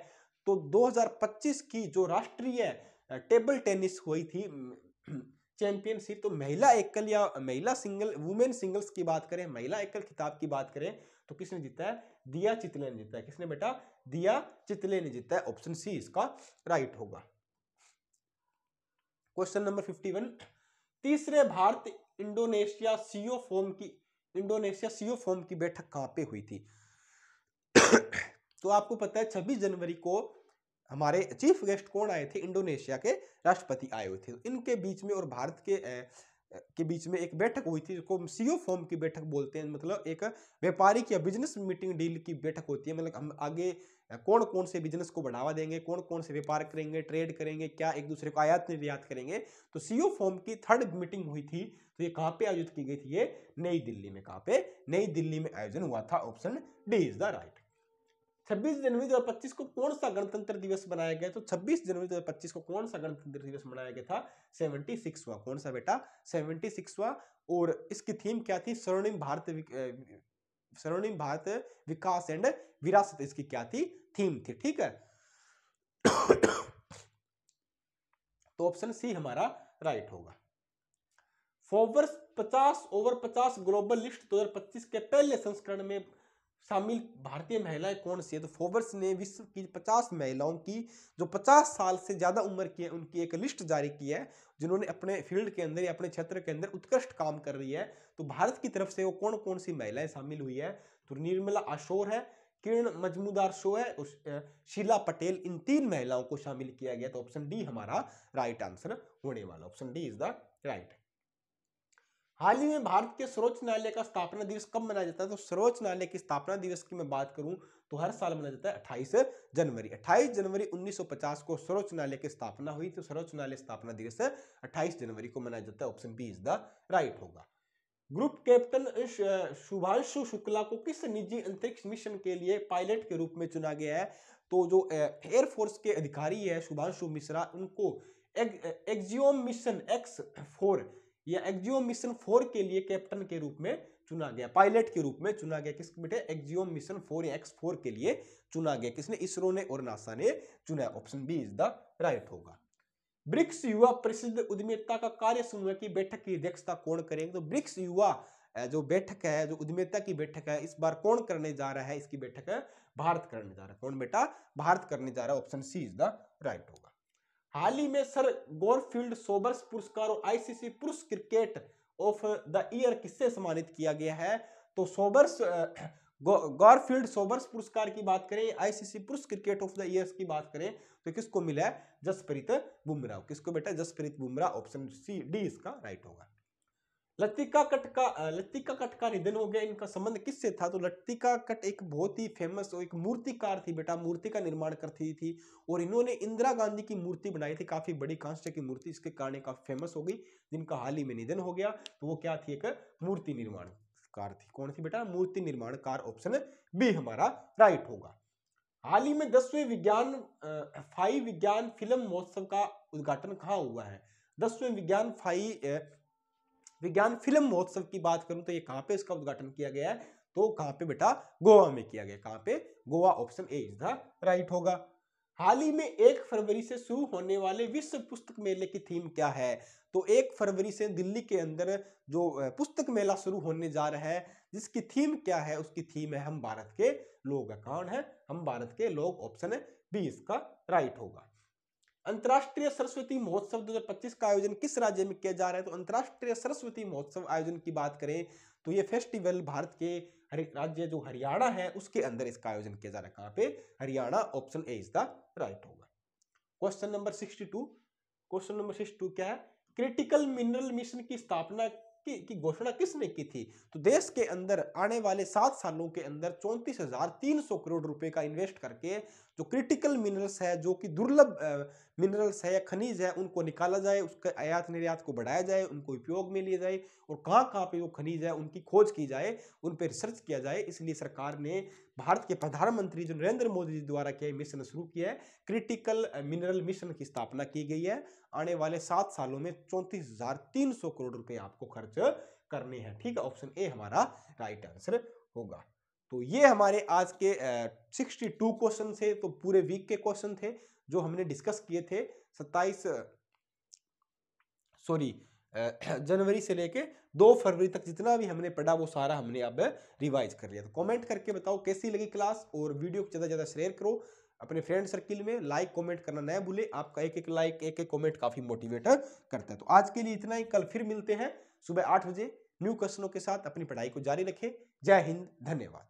तो 2025 की जो राष्ट्रीय टेबल टेनिस हुई थी चैंपियनशिप, तो महिला एकल या महिला सिंगल, वुमेन सिंगल्स की बात करें, महिला एकल खिताब की बात करें, तो किसने जीता है? दिया चितले ने जीता है। किसने बेटा? दिया चितले ने जीता है, ऑप्शन सी इसका राइट होगा। क्वेश्चन नंबर 51, तीसरे भारत इंडोनेशिया सीओ फोरम की बैठक कहां पे हुई थी? तो आपको पता है 26 जनवरी को हमारे चीफ गेस्ट कौन आए थे? इंडोनेशिया के राष्ट्रपति आए हुए थे। इनके बीच में और भारत के बीच में एक बैठक हुई थी, जिसको सीओ फोरम की बैठक बोलते हैं। मतलब एक व्यापारिक या बिजनेस मीटिंग डील की बैठक होती है, मतलब हम आगे कौन कौन से बिजनेस को बढ़ावा देंगे, कौन कौन से व्यापार करेंगे, ट्रेड करेंगे, क्या एक दूसरे को आयात निर्यात करेंगे। तो सीओ फोरम की थर्ड मीटिंग हुई थी, तो ये कहां पे आयोजित की गई थी? ये नई दिल्ली में। कहां पे? नई दिल्ली में आयोजन हुआ था, option D is the right. 26 जनवरी 2025 को कौन सा गणतंत्र दिवस मनाया गया? तो 26 जनवरी 2025 को कौन सा गणतंत्र दिवस मनाया गया था? 76वां। कौन सा बेटा? 76वां। और इसकी थीम क्या थी? स्वर्णिम भारत विकास एंड विरासत, इसकी क्या थी? थीम थी, ठीक है। तो ऑप्शन सी हमारा राइट होगा। फोर्ब्स 50 ओवर 50 ग्लोबल लिस्ट 2025 के पहले संस्करण में शामिल भारतीय महिलाएं कौन सी है? तो फोर्ब्स ने विश्व की 50 महिलाओं की, जो 50 साल से ज्यादा उम्र की है, उनकी एक लिस्ट जारी की है, जिन्होंने अपने फील्ड के अंदर या अपने क्षेत्र के अंदर उत्कृष्ट काम कर रही है। तो भारत की तरफ से वो कौन कौन सी महिलाएं शामिल हुई है? तो निर्मला आशोर है, किरण मजमूदार शो है, शीला पटेल, इन 3 महिलाओं को शामिल किया गया। तो ऑप्शन डी हमारा राइट आंसर होने वाला, option D is the right. हाल ही में भारत के सर्वोच्च न्यायालय का स्थापना दिवस कब मनाया जाता है? तो सर्वोच्च न्यायालय की स्थापना दिवस की मैं बात करूं तो हर साल मनाया जाता है 28 जनवरी। 28 जनवरी 1950 को सर्वोच्च न्यायालय की स्थापना हुई, तो सर्वोच्च न्यायालय स्थापना दिवस 28 जनवरी को मनाया जाता है, option B is the right होगा। ग्रुप कैप्टन शुभांशु शुक्ला को किस निजी अंतरिक्ष मिशन के लिए पायलट के रूप में चुना गया है? तो जो एयरफोर्स के अधिकारी है शुभांशु मिश्रा, उनको एक्जियोम मिशन X4 या एक्जियोम मिशन 4 के लिए कैप्टन के रूप में चुना गया, पायलट के रूप में चुना गया। किसके बेटे? एक्जियोम मिशन 4 या X4 के लिए चुना गया। किसने? इसरो ने और नासा ने चुना। Option B is the right होगा। ब्रिक्स युवा प्रसिद्ध उद्यमिता का कार्य समूह की बैठक की अध्यक्षता कौन करेंगे? तो ब्रिक्स युवा जो बैठक है, जो उद्यमिता की बैठक है, इस बार कौन करने जा रहा है? इसकी बैठक है भारत करने जा रहा है। कौन बेटा? भारत करने जा रहा है, option C is the right होगा। हाल ही में सर गॉरफील्ड सोबर्स पुरस्कार और आईसीसी पुरुष क्रिकेट ऑफ द ईयर किससे सम्मानित किया गया है? तो सोबर्स गॉरफील्ड सोबर्स पुरस्कार की बात करें, आईसीसी पुरुष क्रिकेट ऑफ द ईयर की बात करें तो किसको मिला है? जसप्रीत बुमराह। किसको बेटा? Jasprit Bumrah, option C D इसका राइट होगा। लतिका कट का निधन हो गया, इनका संबंध किससे था? तो लतिका कट एक बहुत ही फेमस एक मूर्तिकार थी बेटा, मूर्ति का निर्माण करती थी और इन्होंने इंदिरा गांधी की मूर्ति बनाई थी, काफी बड़ी कांस्य की मूर्ति, इसके कारण काफी फेमस हो गई, जिनका हाल ही में निधन हो गया। तो वो क्या थी? एक मूर्ति निर्माणकार थी। कौन थी बेटा? मूर्ति निर्माणकार, ऑप्शन बी हमारा राइट होगा। हाल ही में 10वें विज्ञान फिल्म महोत्सव का उद्घाटन कहाँ हुआ है? 10वें विज्ञान फिल्म महोत्सव की बात करूं तो ये कहां पे इसका उद्घाटन किया गया है? तो कहां पे बेटा? गोवा में किया गया। कहां पे? Goa, option A is the right होगा। हाल ही में 1 फरवरी से शुरू होने वाले विश्व पुस्तक मेले की थीम क्या है? तो 1 फरवरी से दिल्ली के अंदर जो पुस्तक मेला शुरू होने जा रहा है, जिसकी थीम क्या है? उसकी थीम है हम भारत के लोग। कौन है? हम भारत के लोग, ऑप्शन बी इसका राइट होगा। अंतर्राष्ट्रीय सरस्वती महोत्सव 2025 का आयोजन किस राज्य में किया जा रहा है? तो अंतर्राष्ट्रीय सरस्वती महोत्सव आयोजन की बात करें तो ये फेस्टिवल भारत के राज्य जो हरियाणा है उसके अंदर इसका आयोजन किया जा रहा है। कहां पे? Haryana, option A is the right होगा। क्वेश्चन नंबर 62, क्वेश्चन नंबर 62 क्या है? क्रिटिकल मिनरल मिशन की स्थापना की घोषणा किसने की थी? तो देश के अंदर आने वाले 7 सालों के अंदर 34,300 करोड़ रुपए का इन्वेस्ट करके जो क्रिटिकल मिनरल्स है, जो कि दुर्लभ मिनरल्स है या खनिज है, उनको निकाला जाए, उसके आयात निर्यात को बढ़ाया जाए, उनको उपयोग में लिया जाए और कहां कहां पे वो खनिज है उनकी खोज की जाए, उन पर रिसर्च किया जाए। इसलिए सरकार ने, भारत के प्रधानमंत्री जो नरेंद्र मोदी जी द्वारा किया मिशन शुरू किया है, क्रिटिकल मिनरल मिशन की स्थापना की गई है। आने वाले 7 सालों में 34,300 करोड़ रुपए आपको खर्च करने हैं। ठीक है, ऑप्शन ए हमारा राइट आंसर होगा। तो ये हमारे आज के 62 क्वेश्चन थे, तो पूरे वीक के क्वेश्चन थे जो हमने डिस्कस किए थे 27 जनवरी से लेके 2 फरवरी तक जितना भी हमने पढ़ा वो सारा हमने अब रिवाइज कर लिया। तो कमेंट करके बताओ कैसी लगी क्लास, और वीडियो को ज़्यादा से ज़्यादा शेयर करो अपने फ्रेंड सर्किल में। लाइक कमेंट करना न भूले, आपका एक एक लाइक, एक एक कमेंट काफ़ी मोटिवेट करता है। तो आज के लिए इतना ही, कल फिर मिलते हैं सुबह 8 बजे न्यू क्वेश्चनों के साथ। अपनी पढ़ाई को जारी रखें। जय हिंद, धन्यवाद।